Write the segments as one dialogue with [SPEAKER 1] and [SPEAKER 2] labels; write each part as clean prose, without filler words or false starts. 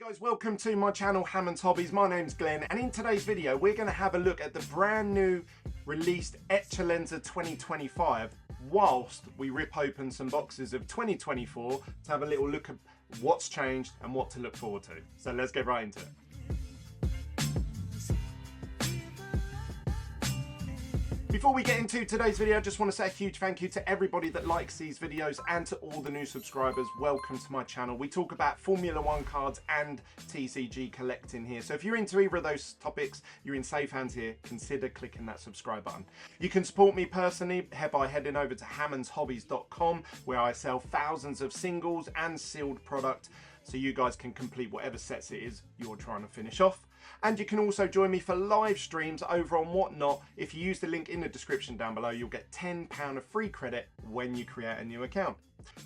[SPEAKER 1] Guys, welcome to my channel Hammond's Hobbies. My name's Glenn, and in today's video we're going to have a look at the brand new released Eccellenza 2025 whilst we rip open some boxes of 2024 to have a little look at what's changed and what to look forward to. So let's get right into it. Before we get into today's video, I just want to say a huge thank you to everybody that likes these videos and to all the new subscribers. Welcome to my channel. We talk about Formula One cards and TCG collecting here. So if you're into either of those topics, you're in safe hands here. Consider clicking that subscribe button. You can support me personally by heading over to hammondshobbies.com, where I sell thousands of singles and sealed product, so you guys can complete whatever sets it is you're trying to finish off. And you can also join me for live streams over on Whatnot. If you use the link in the description down below, you'll get £10 of free credit when you create a new account.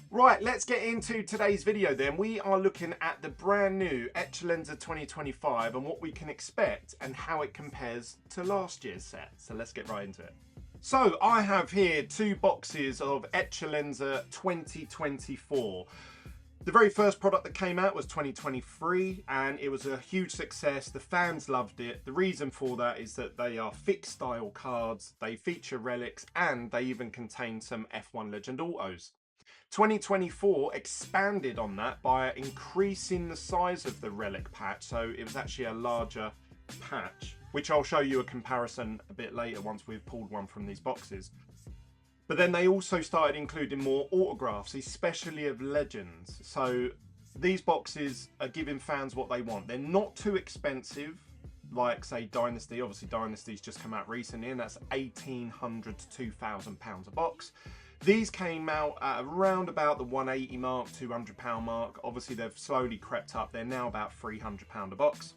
[SPEAKER 1] Right, let's get into today's video then. We are looking at the brand new Eccellenza 2025 and what we can expect and how it compares to last year's set. So let's get right into it. So I have here two boxes of Eccellenza 2024. The very first product that came out was 2023 and it was a huge success. The fans loved it. The reason for that is that they are fixed style cards, they feature relics, and they even contain some F1 Legend autos. 2024 expanded on that by increasing the size of the relic patch, so it was actually a larger patch, which I'll show you a comparison a bit later once we've pulled one from these boxes. But then they also started including more autographs, especially of legends. So these boxes are giving fans what they want. They're not too expensive, like say Dynasty. Obviously Dynasty's just come out recently and that's £1,800 to £2,000 a box. These came out at around about the £180 mark, £200 mark. Obviously they've slowly crept up. They're now about £300 a box.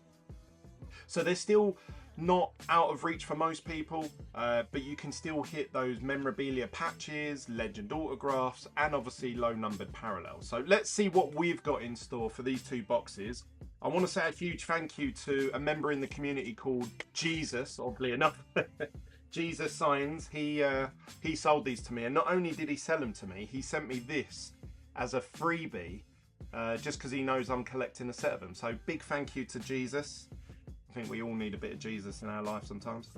[SPEAKER 1] So they're still not out of reach for most people, but you can still hit those memorabilia patches, legend autographs, and obviously low numbered parallels. So let's see what we've got in store for these two boxes. I want to say a huge thank you to a member in the community called Jesus, oddly enough. Jesus Signs, he sold these to me, and not only did he sell them to me, he sent me this as a freebie, just because he knows I'm collecting a set of them. So big thank you to Jesus. I think we all need a bit of Jesus in our life sometimes.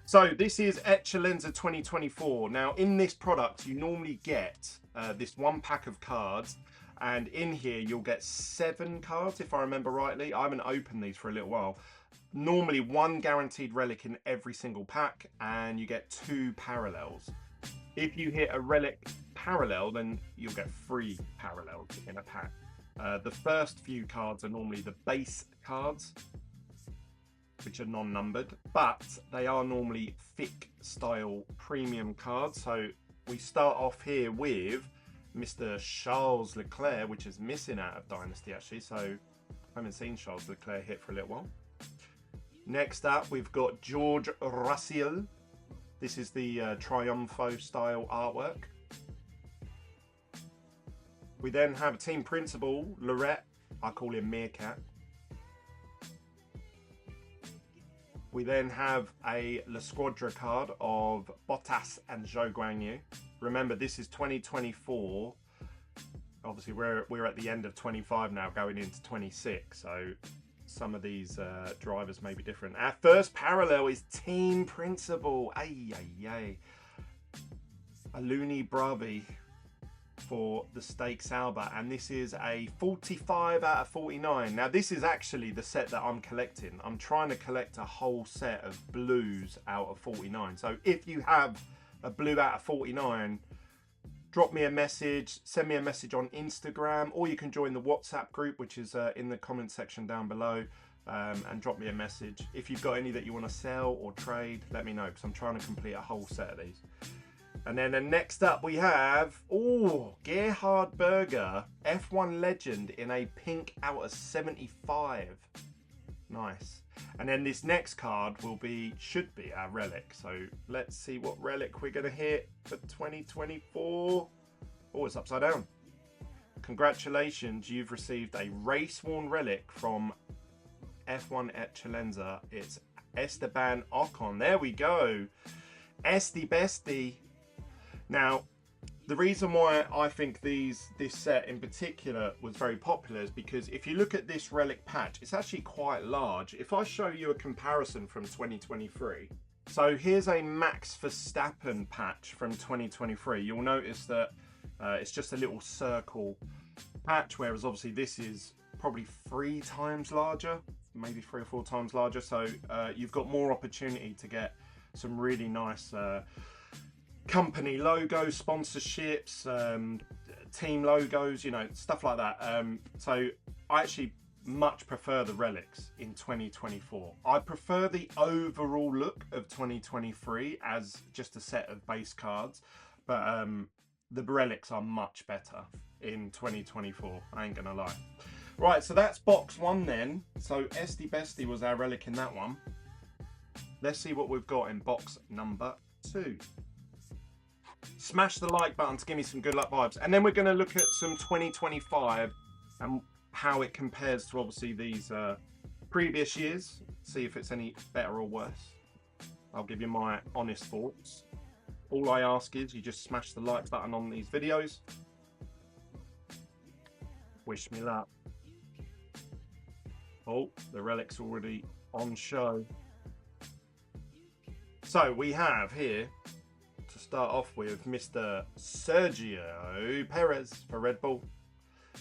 [SPEAKER 1] So this is Eccellenza 2024. Now in this product you normally get this one pack of cards, and in here you'll get 7 cards if I remember rightly. I haven't opened these for a little while. Normally one guaranteed relic in every single pack, and you get 2 parallels. If you hit a relic parallel, then you'll get 3 parallels in a pack. The first few cards are normally the base cards, which are non-numbered, but they are normally thick style premium cards. So we start off here with Mr. Charles Leclerc, which is missing out of Dynasty actually, so I haven't seen Charles Leclerc hit for a little while. Next up we've got George Russell. This is the Triumpho style artwork. We then have Team Principal, Lorette. I call him Meerkat. We then have a La Squadra card of Bottas and Zhou Guanyu. Remember, this is 2024. Obviously, we're at the end of 25 now, going into 26. So some of these drivers may be different. Our first parallel is Team Principal. Ay, ay, ay. Aluni Bravi for the Stakes Alba, and this is a 45 out of 49. Now this is actually the set that I'm collecting. I'm trying to collect a whole set of blues out of 49. So if you have a blue out of 49, drop me a message, send me a message on Instagram, or you can join the WhatsApp group, which is in the comment section down below, and drop me a message. If you've got any that you want to sell or trade, let me know, because I'm trying to complete a whole set of these. And then next up we have, Gerhard Berger, F1 Legend in a pink out of 75. Nice. And then this next card should be our relic. So let's see what relic we're going to hit for 2024. Oh, it's upside down. Congratulations, you've received a race-worn relic from F1 Eccellenza. It's Esteban Ocon. There we go. Esty Bestie. Now, The reason why I think this set in particular was very popular is because if you look at this relic patch, it's actually quite large. If I show you a comparison from 2023, so here's a Max Verstappen patch from 2023. You'll notice that it's just a little circle patch, whereas obviously this is probably 3 times larger, maybe 3 or 4 times larger. So you've got more opportunity to get some really nice company logos, sponsorships, team logos, you know, stuff like that. So I actually much prefer the relics in 2024. I prefer the overall look of 2023 as just a set of base cards, but the relics are much better in 2024, I ain't gonna lie. Right, so that's box 1 then. So Esty Bestie was our relic in that one. Let's see what we've got in box number 2. Smash the like button to give me some good luck vibes, and then we're going to look at some 2025 and how it compares to obviously these previous years, see if it's any better or worse. I'll give you my honest thoughts. All I ask is you just smash the like button on these videos. Wish me luck. Oh, the relic's already on show. So we have here, to start off with, Mr. Sergio Perez for Red Bull.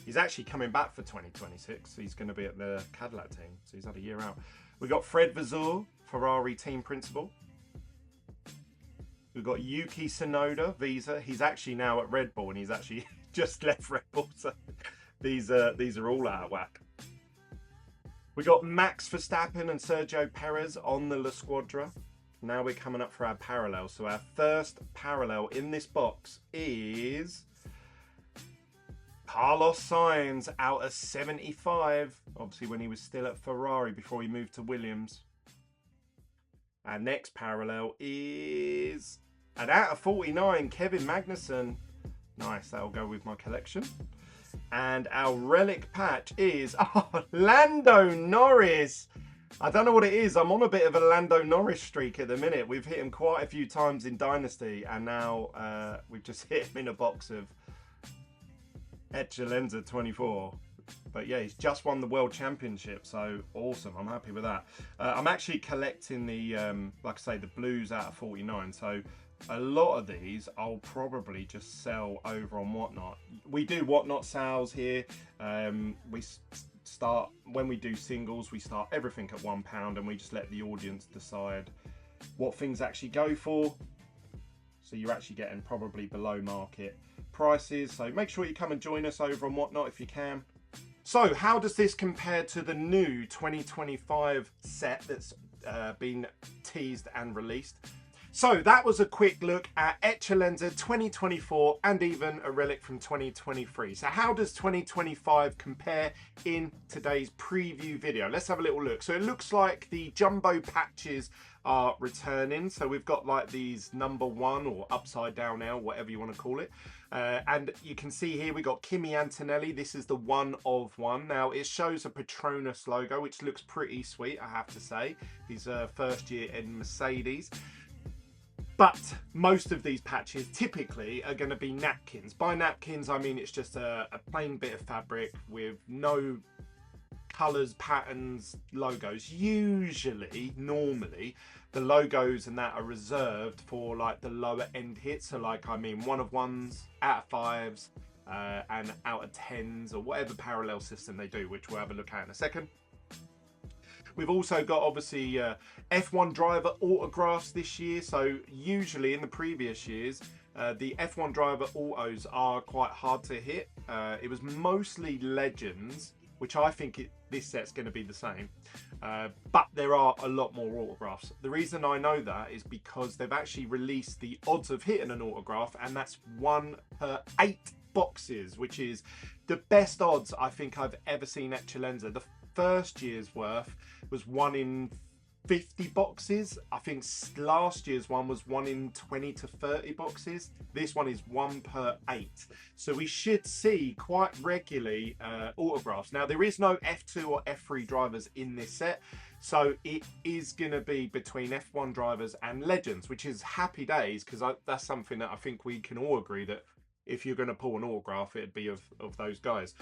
[SPEAKER 1] He's actually coming back for 2026. He's going to be at the Cadillac team, so he's had a year out. We've got Fred Vasseur, Ferrari team principal. We've got Yuki Tsunoda, Visa. He's actually now at Red Bull, and he's actually just left Red Bull, so these are all out of whack. We got Max Verstappen and Sergio Perez on the La Squadra. Now we're coming up for our parallel. So our first parallel in this box is Carlos Sainz out of 75. Obviously when he was still at Ferrari before he moved to Williams. Our next parallel is an out of 49, Kevin Magnussen. Nice, that'll go with my collection. And our relic patch is Lando Norris. I don't know what it is. I'm on a bit of a Lando Norris streak at the minute. We've hit him quite a few times in Dynasty, and now we've just hit him in a box of Eccellenza 24. But yeah, he's just won the World Championship, so awesome. I'm happy with that. I'm actually collecting the, like I say, the blues out of 49. So a lot of these I'll probably just sell over on Whatnot. We do Whatnot sales here. We start, when we do singles, we start everything at £1, and we just let the audience decide what things actually go for. So you're actually getting probably below market prices. So make sure you come and join us over on Whatnot if you can. So how does this compare to the new 2025 set that's been teased and released? So that was a quick look at Eccellenza 2024 and even a relic from 2023. So how does 2025 compare in today's preview video? Let's have a little look. So it looks like the jumbo patches are returning. So we've got like these #1 or upside down L, whatever you want to call it. And you can see here we got Kimi Antonelli. This is the 1 of 1. Now it shows a Petronas logo, which looks pretty sweet, I have to say. He's first year in Mercedes. But most of these patches typically are going to be napkins. By napkins, I mean it's just a plain bit of fabric with no colours, patterns, logos. Usually, normally, the logos and that are reserved for like the lower end hits. So like, I mean, 1 of 1s, out of 5s, and out of 10s, or whatever parallel system they do, which we'll have a look at in a second. We've also got obviously F1 driver autographs this year. So usually in the previous years, the F1 driver autos are quite hard to hit. It was mostly legends, which I think this set's going to be the same. But there are a lot more autographs. The reason I know that is because they've actually released the odds of hitting an autograph, and that's 1 per 8 boxes, which is the best odds I think I've ever seen Eccellenza. The first year's worth was 1 in 50 boxes. I think last year's one was 1 in 20 to 30 boxes. This one is 1 per 8. So we should see quite regularly autographs. Now there is no F2 or F3 drivers in this set. So it is going to be between F1 drivers and legends, which is happy days, because that's something that I think we can all agree that if you're going to pull an autograph, it'd be of those guys.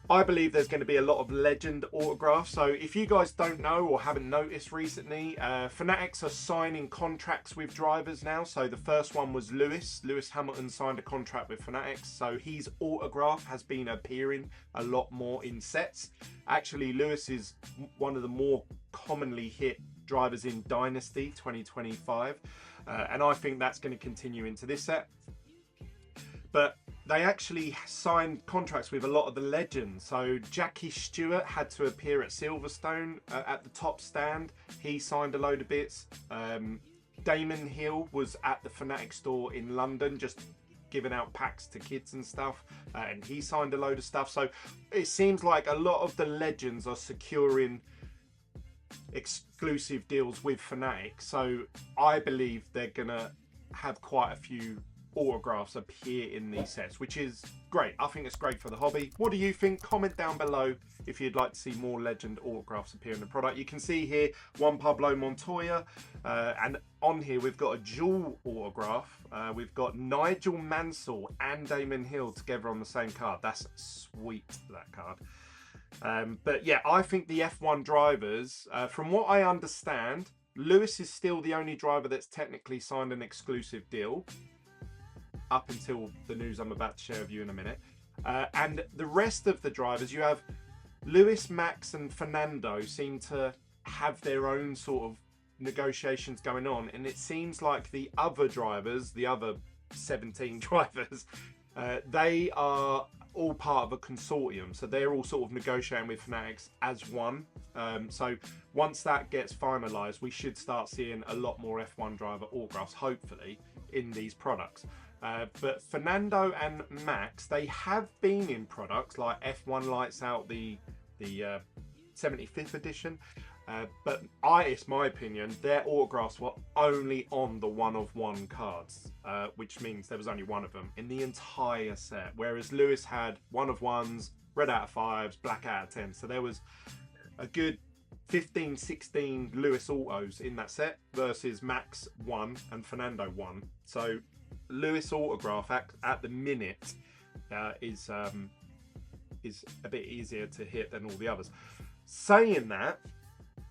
[SPEAKER 1] I believe there's going to be a lot of legend autographs. So if you guys don't know or haven't noticed recently, Fanatics are signing contracts with drivers now. So the first one was Lewis Hamilton signed a contract with Fanatics, so his autograph has been appearing a lot more in sets. Actually, Lewis is one of the more commonly hit drivers in Dynasty 2025, and I think that's going to continue into this set. But they actually signed contracts with a lot of the legends. So Jackie Stewart had to appear at Silverstone at the top stand. He signed a load of bits. Damon Hill was at the Fanatic store in London, just giving out packs to kids and stuff, and he signed a load of stuff. So it seems like a lot of the legends are securing exclusive deals with Fanatic. So I believe they're gonna have quite a few autographs appear in these sets, which is great. I think it's great for the hobby. What do you think? Comment down below if you'd like to see more legend autographs appear in the product. You can see here Juan Pablo Montoya, and on here we've got a dual autograph. We've got Nigel Mansell and Damon Hill together on the same card. That's sweet, that card. But yeah, I think the F1 drivers, from what I understand, Lewis is still the only driver that's technically signed an exclusive deal up until the news I'm about to share with you in a minute. And the rest of the drivers, you have Lewis, Max and Fernando seem to have their own sort of negotiations going on, and it seems like the other drivers, the other 17 drivers, they are all part of a consortium, so they're all sort of negotiating with Fanatics as one. So once that gets finalized, we should start seeing a lot more F1 driver autographs, hopefully, in these products. But Fernando and Max, they have been in products like F1 Lights Out, the 75th edition, but it's my opinion, their autographs were only on the one-of-one cards, which means there was only one of them in the entire set, whereas Lewis had one-of-ones, red out of 5s, black out of 10, so there was a good 15, 16 Lewis autos in that set versus Max 1 and Fernando 1. So Lewis autograph at the minute is a bit easier to hit than all the others. Saying that,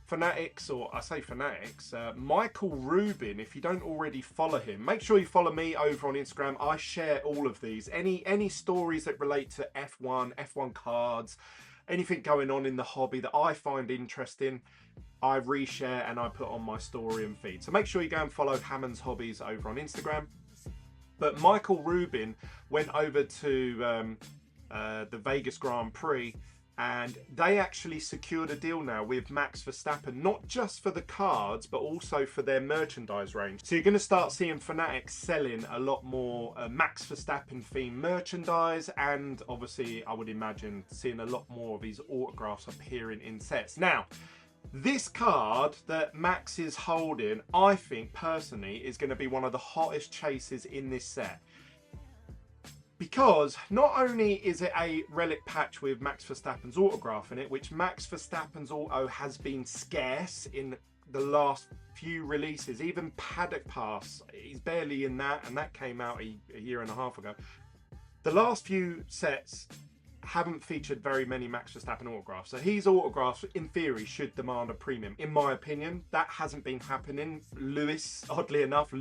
[SPEAKER 1] Fanatics, or I say Fanatics, Michael Rubin, if you don't already follow him, make sure you follow me over on Instagram. I share all of these. Any stories that relate to F1 cards, anything going on in the hobby that I find interesting, I reshare and I put on my story and feed. So make sure you go and follow Hammond's Hobbies over on Instagram. But Michael Rubin went over to the Vegas Grand Prix, and they actually secured a deal now with Max Verstappen, not just for the cards, but also for their merchandise range. So you're going to start seeing Fanatics selling a lot more Max Verstappen themed merchandise, and obviously I would imagine seeing a lot more of these autographs appearing in sets. Now, this card that Max is holding, I think personally, is going to be one of the hottest chases in this set. Because not only is it a relic patch with Max Verstappen's autograph in it, which Max Verstappen's auto has been scarce in the last few releases, even Paddock Pass, he's barely in that, and that came out a year and a half ago. The last few sets haven't featured very many Max Verstappen autographs, so his autographs in theory should demand a premium. In my opinion, that hasn't been happening. Lewis, oddly enough,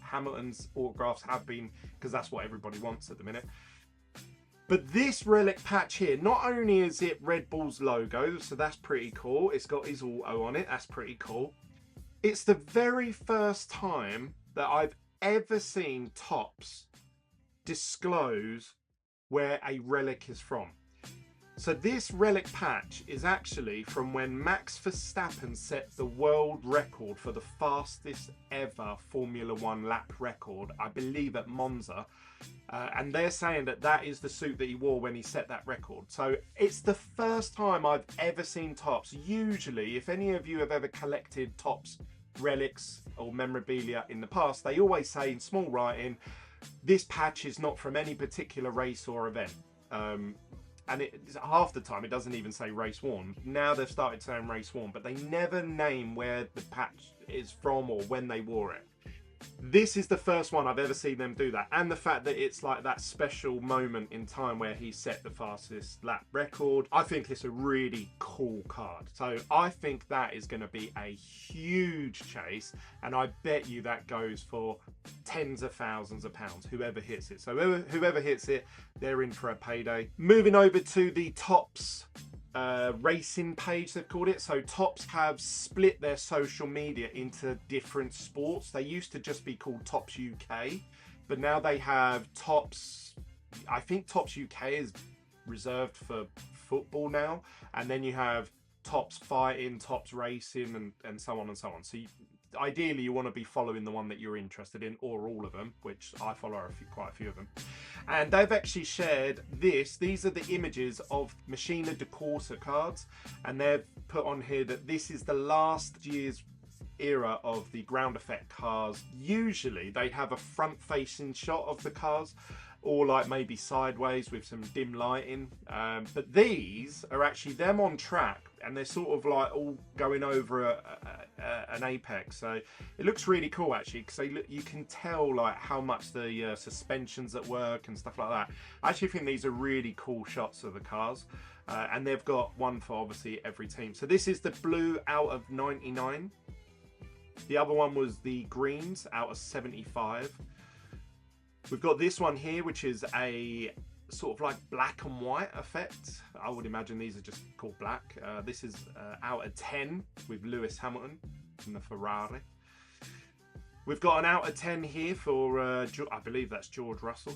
[SPEAKER 1] Hamilton's autographs have been, because that's what everybody wants at the minute. But this relic patch here, not only is it Red Bull's logo, so that's pretty cool, it's got his auto on it, that's pretty cool. It's the very first time that I've ever seen Topps disclose where a relic is from. So this relic patch is actually from when Max Verstappen set the world record for the fastest ever Formula One lap record, I believe at Monza, and they're saying that that is the suit that he wore when he set that record. So it's the first time I've ever seen Topps. Usually, if any of you have ever collected Topps relics or memorabilia in the past, they always say in small writing, this patch is not from any particular race or event. And half the time it doesn't even say race worn. Now they've started saying race worn, but they never name where the patch is from or when they wore it. This is the first one I've ever seen them do that, and the fact that it's like that special moment in time where he set the fastest lap record. I think it's a really cool card, so I think that is going to be a huge chase, and I bet you that goes for tens of thousands of pounds, whoever hits it. So whoever hits it, they're in for a payday. Moving over to the Topps racing page, they've called it. So Topps have split their social media into different sports. They used to just be called Topps UK, but now they have Topps, I think Topps UK is reserved for football now, and then you have Topps fighting, Topps racing, and so on and so on. So ideally you want to be following the one that you're interested in, or all of them, which I follow quite a few of them. And they've actually shared this. These are the images of Machina de Corsa cards, and they've put on here that this is the last year's era of the ground effect cars. Usually they have a front facing shot of the cars, or like maybe sideways with some dim lighting, but these are actually them on track, and they're sort of like all going over an apex. So it looks really cool actually, because you can tell like how much the suspension's at work and stuff like that. I actually think these are really cool shots of the cars, and they've got one for obviously every team. So this is the blue out of 99. The other one was the greens out of 75. We've got this one here, which is a sort of like black and white effect. I would imagine these are just called black. This is out of 10 with Lewis Hamilton from the Ferrari. We've got an out of 10 here for, I believe that's George Russell.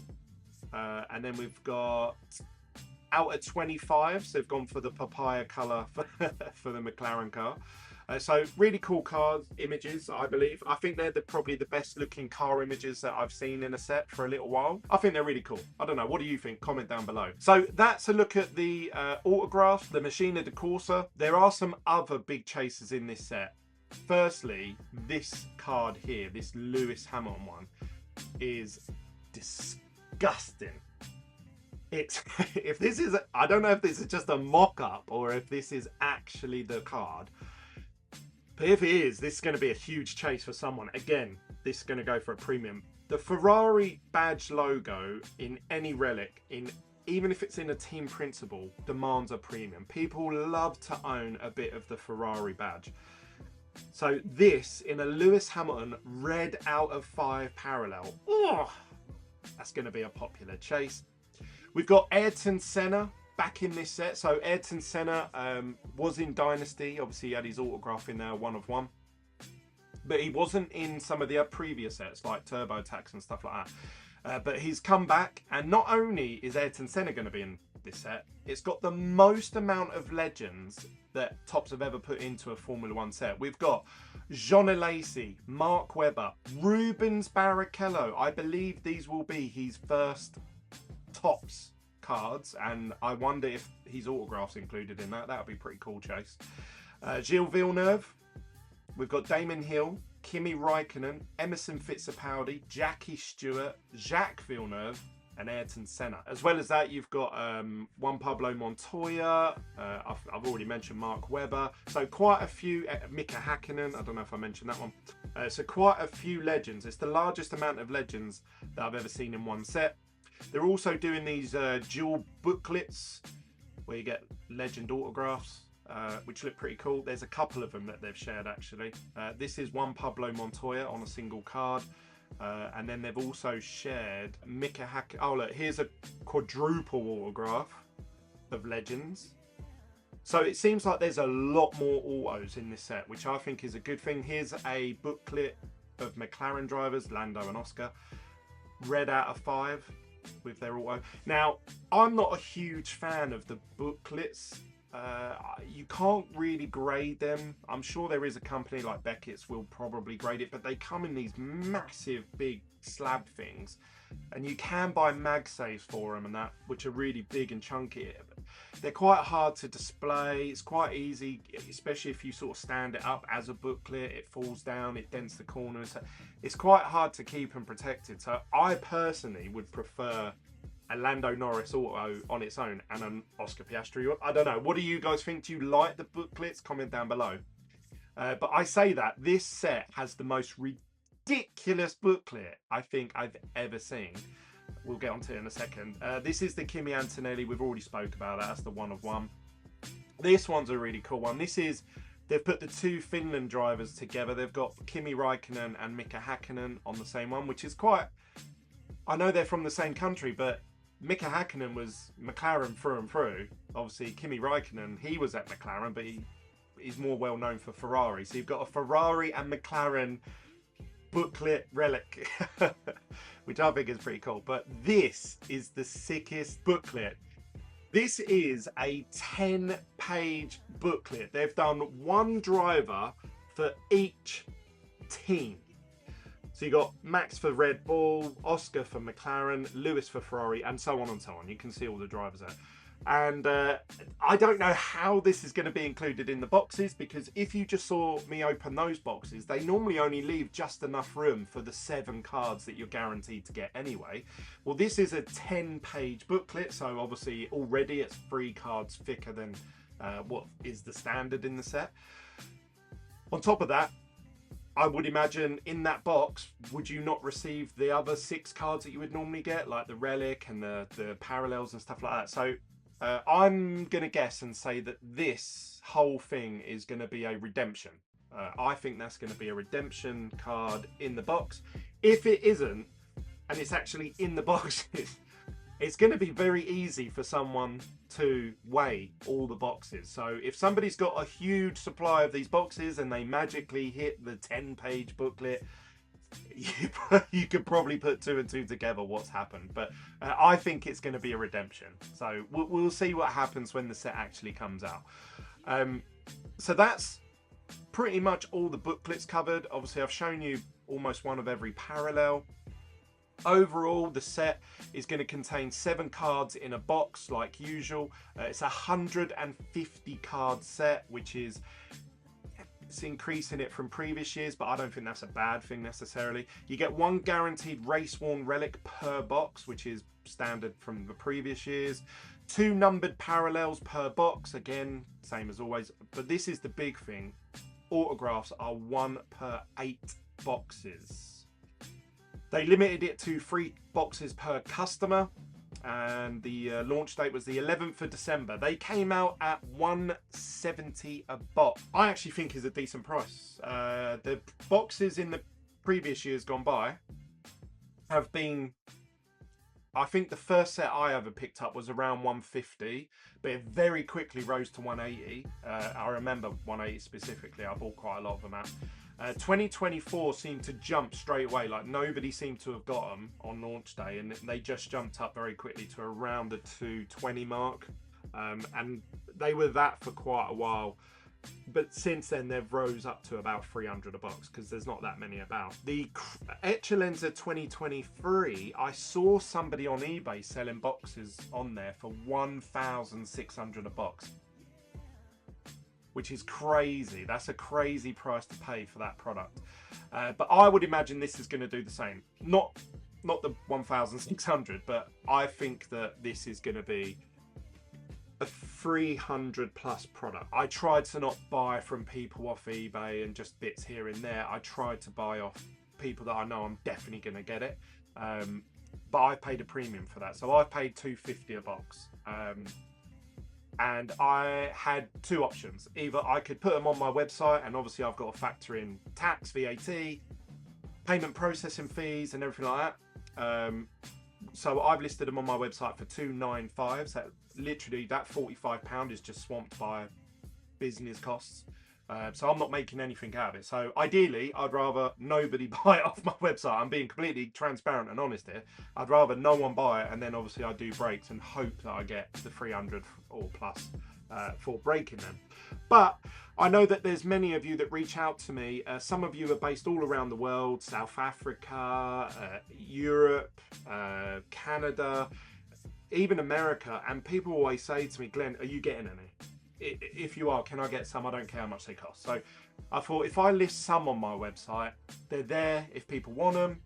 [SPEAKER 1] And then we've got out of 25, so they've gone for the papaya colour for the McLaren car. So really cool card images, I believe. I think they're probably the best looking car images that I've seen in a set for a little while. I think they're really cool. I don't know, what do you think? Comment down below. So that's a look at the autographs, the Machina de Corsa. There are some other big chasers in this set. Firstly, this card here, this Lewis Hamilton one, is disgusting. It's if this is, I don't know if this is just a mock-up or if this is actually the card. But if it is, this is going to be a huge chase for someone. Again, this is going to go for a premium. The Ferrari badge logo in any relic, even if it's in a team principal, demands a premium. People love to own a bit of the Ferrari badge. So this in a Lewis Hamilton red out of 5 parallel. Oh, that's going to be a popular chase. We've got Ayrton Senna back in this set. So Ayrton Senna was in Dynasty. Obviously he had his autograph in there, 1 of 1. But he wasn't in some of the previous sets like TurboTax and stuff like that. But he's come back, and not only is Ayrton Senna going to be in this set, it's got the most amount of legends that Topps have ever put into a Formula 1 set. We've got Jean Alesi, Mark Webber, Rubens Barrichello. I believe these will be his first Topps cards, and I wonder if his autograph's included in that. That would be pretty cool chase. Gilles Villeneuve. We've got Damon Hill, Kimi Raikkonen, Emerson Fittipaldi, Jackie Stewart, Jacques Villeneuve, and Ayrton Senna. As well as that, you've got Juan Pablo Montoya. I've already mentioned Mark Webber. So quite a few. Mika Hakkinen. I don't know if I mentioned that one. So quite a few legends. It's the largest amount of legends that I've ever seen in one set. They're also doing these dual booklets where you get legend autographs, which look pretty cool. There's a couple of them that they've shared actually. This is Juan Pablo Montoya on a single card. And then they've also shared Mika Hakkinen. Oh look, here's a quadruple autograph of legends. So it seems like there's a lot more autos in this set, which I think is a good thing. Here's a booklet of McLaren drivers, Lando and Oscar. Red out of 5. With their auto. Now, I'm not a huge fan of the booklets. You can't really grade them. I'm sure there is a company like Beckett's will probably grade it, but they come in these massive big slab things, and you can buy MagSafes for them and that, which are really big and chunky. They're quite hard to display. It's quite easy, especially if you sort of stand it up as a booklet. It falls down, it dents the corners. It's quite hard to keep and protected. So I personally would prefer a Lando Norris auto on its own and an Oscar Piastri. I don't know. What do you guys think? Do you like the booklets? Comment down below. But I say that this set has the most ridiculous booklet I think I've ever seen. We'll get onto it in a second. This is the Kimi Antonelli. We've already spoke about that. That's the one of one. This one's a really cool one. This is, they've put the two Finland drivers together. They've got Kimi Räikkönen and Mika Häkkinen on the same one, which is quite, I know they're from the same country, but Mika Häkkinen was McLaren through and through. Obviously, Kimi Räikkönen, he was at McLaren, but he's more well known for Ferrari. So you've got a Ferrari and McLaren booklet relic, which I think is pretty cool. But this is the sickest booklet. This is a 10-page booklet. They've done one driver for each team. So you got Max for Red Bull, Oscar for McLaren, Lewis for Ferrari, and so on and so on. You can see all the drivers there. And I don't know how this is going to be included in the boxes, because if you just saw me open those boxes, they normally only leave just enough room for the 7 cards that you're guaranteed to get anyway. Well, this is a 10-page booklet, so obviously already it's 3 cards thicker than what is the standard in the set. On top of that, I would imagine in that box, would you not receive the other 6 cards that you would normally get, like the relic and the parallels and stuff like that? So I'm going to guess and say that this whole thing is going to be a redemption. I think that's going to be a redemption card in the box. If it isn't, and it's actually in the boxes, it's going to be very easy for someone to weigh all the boxes. So if somebody's got a huge supply of these boxes and they magically hit the 10-page booklet, you could probably put 2 and 2 together what's happened. But I think it's going to be a redemption. So we'll see what happens when the set actually comes out. So that's pretty much all the booklets covered. Obviously, I've shown you almost one of every parallel. Overall, the set is going to contain 7 cards in a box like usual. It's a 150 card set, which is, it's increasing it from previous years, but I don't think that's a bad thing necessarily. You get 1 guaranteed race-worn relic per box, which is standard from the previous years. 2 numbered parallels per box, again, same as always. But this is the big thing. Autographs are 1 per 8 boxes. They limited it to 3 boxes per customer, and the launch date was the 11th of December. They came out at $170 a box. I actually think is a decent price. The boxes in the previous years gone by have been, I think the first set I ever picked up was around 150, but it very quickly rose to 180. I remember 180 specifically. I bought quite a lot of them out. 2024 seemed to jump straight away, like nobody seemed to have got them on launch day, and they just jumped up very quickly to around the 220 mark, and they were that for quite a while. But since then they've rose up to about 300 a box because there's not that many about. The Eccellenza 2023, I saw somebody on eBay selling boxes on there for 1,600 a box, which is crazy. That's a crazy price to pay for that product. But I would imagine this is going to do the same. Not the 1,600, but I think that this is going to be a 300 plus product. I tried to not buy from people off eBay and just bits here and there. I tried to buy off people that I know I'm definitely going to get it. But I paid a premium for that. So I paid $250 a box. And I had 2 options. Either I could put them on my website, and obviously I've got to factor in tax, VAT, payment processing fees and everything like that. So I've listed them on my website for $295. So literally that £45 is just swamped by business costs. So I'm not making anything out of it. So ideally, I'd rather nobody buy it off my website. I'm being completely transparent and honest here. I'd rather no one buy it, and then obviously I do breaks and hope that I get the 300 or plus for breaking them. But I know that there's many of you that reach out to me. Some of you are based all around the world, South Africa, Europe, Canada, even America. And people always say to me, Glenn, are you getting any? If you are, can I get some? I don't care how much they cost. So I thought if I list some on my website, they're there if people want them.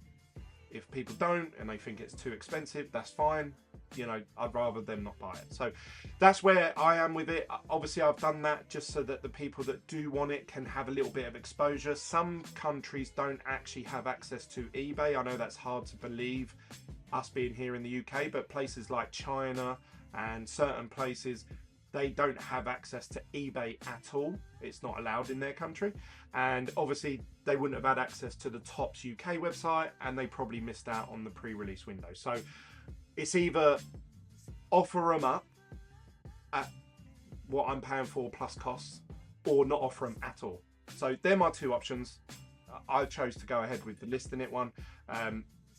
[SPEAKER 1] If people don't and they think it's too expensive, that's fine. you know, I'd rather them not buy it. So that's where I am with it. Obviously, I've done that just so that the people that do want it can have a little bit of exposure. Some countries don't actually have access to eBay. I know that's hard to believe, us being here in the UK, but places like China and certain places, they don't have access to eBay at all. It's not allowed in their country. And obviously they wouldn't have had access to the Topps UK website, and they probably missed out on the pre-release window. So it's either offer them up at what I'm paying for plus costs, or not offer them at all. So they're my two options. I chose to go ahead with the listing it one.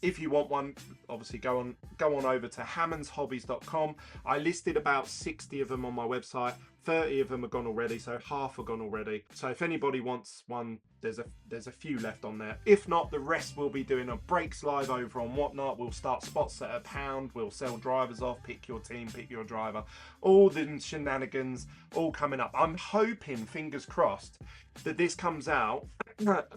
[SPEAKER 1] If you want one, obviously go on over to hammondshobbies.com. I listed about 60 of them on my website. 30 of them are gone already, so half are gone already. So if anybody wants one, there's a few left on there. If not, the rest will be doing a breaks live over on Whatnot. We'll start spots at £1. We'll sell drivers off, pick your team, pick your driver. All the shenanigans all coming up. I'm hoping, fingers crossed, that this comes out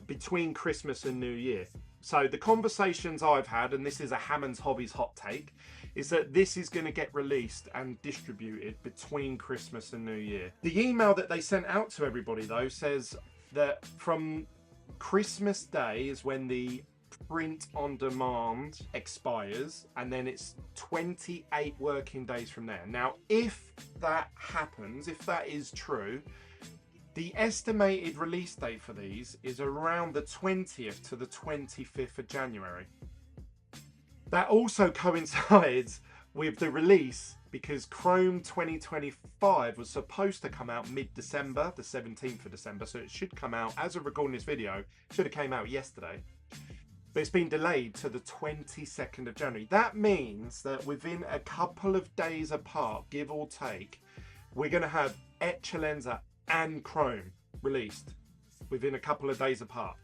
[SPEAKER 1] between Christmas and New Year. So the conversations I've had, and this is a Hammond's Hobbies hot take, is that this is going to get released and distributed between Christmas and New Year. The email that they sent out to everybody, though, says that from Christmas Day is when the print on demand expires, and then it's 28 working days from there. Now, if that happens, if that is true, the estimated release date for these is around the 20th to the 25th of January. That also coincides with the release because Chrome 2025 was supposed to come out mid-December, the 17th of December, so it should come out, as of recording this video, should have came out yesterday. But it's been delayed to the 22nd of January. That means that within a couple of days apart, give or take, we're going to have Eccellenza and Chrome released within a couple of days apart.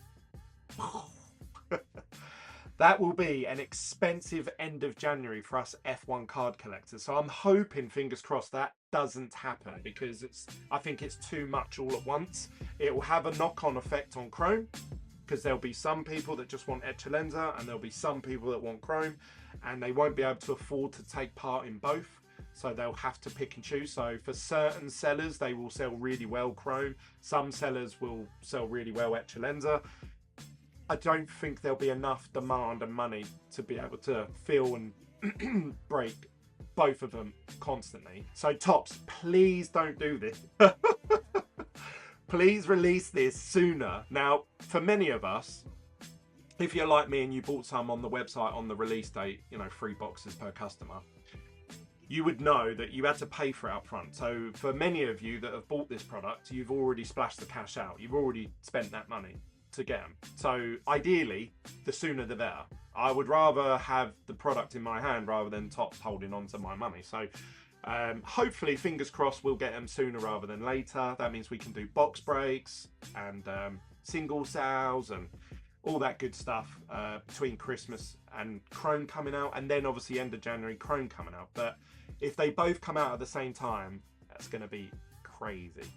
[SPEAKER 1] That will be an expensive end of January for us F1 card collectors. So I'm hoping, fingers crossed, that doesn't happen, because I think it's too much all at once. It will have a knock-on effect on Chrome, because there'll be some people that just want Eccellenza and there'll be some people that want Chrome, and they won't be able to afford to take part in both. So they'll have to pick and choose. So for certain sellers, they will sell really well Chrome. Some sellers will sell really well Eccellenza. I don't think there'll be enough demand and money to be able to fill and break both of them constantly. So Topps, please don't do this. Please release this sooner. Now, for many of us, if you're like me and you bought some on the website on the release date, you know, 3 boxes per customer, you would know that you had to pay for it up front. So for many of you that have bought this product, you've already splashed the cash out. You've already spent that money to get them. So ideally, the sooner the better. I would rather have the product in my hand rather than Topps holding on to my money. So hopefully, fingers crossed, we'll get them sooner rather than later. That means we can do box breaks and single sales and all that good stuff between Christmas and Chrome coming out, and then obviously end of January Chrome coming out. But if they both come out at the same time, that's going to be crazy.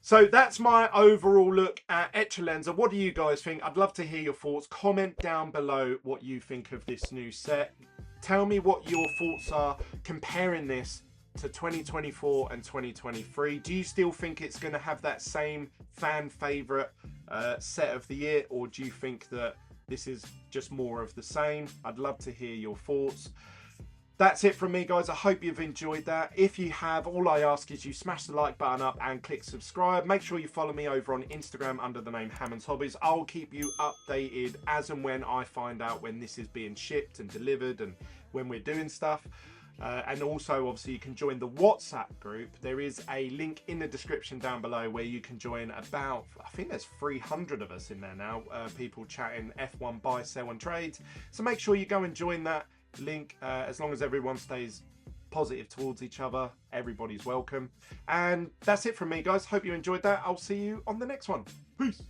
[SPEAKER 1] So that's my overall look at Eccellenza. What do you guys think? I'd love to hear your thoughts. Comment down below what you think of this new set. Tell me what your thoughts are comparing this to 2024 and 2023. Do you still think it's going to have that same fan favorite set of the year, or do you think that this is just more of the same? I'd love to hear your thoughts. That's it from me, guys. I hope you've enjoyed that. If you have, all I ask is you smash the like button up and click subscribe. Make sure you follow me over on Instagram under the name Hammond's Hobbies. I'll keep you updated as and when I find out when this is being shipped and delivered and when we're doing stuff. And also, obviously, you can join the WhatsApp group. There is a link in the description down below where you can join about, I think there's 300 of us in there now, people chatting F1 buy, sell and trades. So make sure you go and join that link. As long as everyone stays positive towards each other, everybody's welcome. And that's it from me, guys. Hope you enjoyed that. I'll see you on the next one. Peace.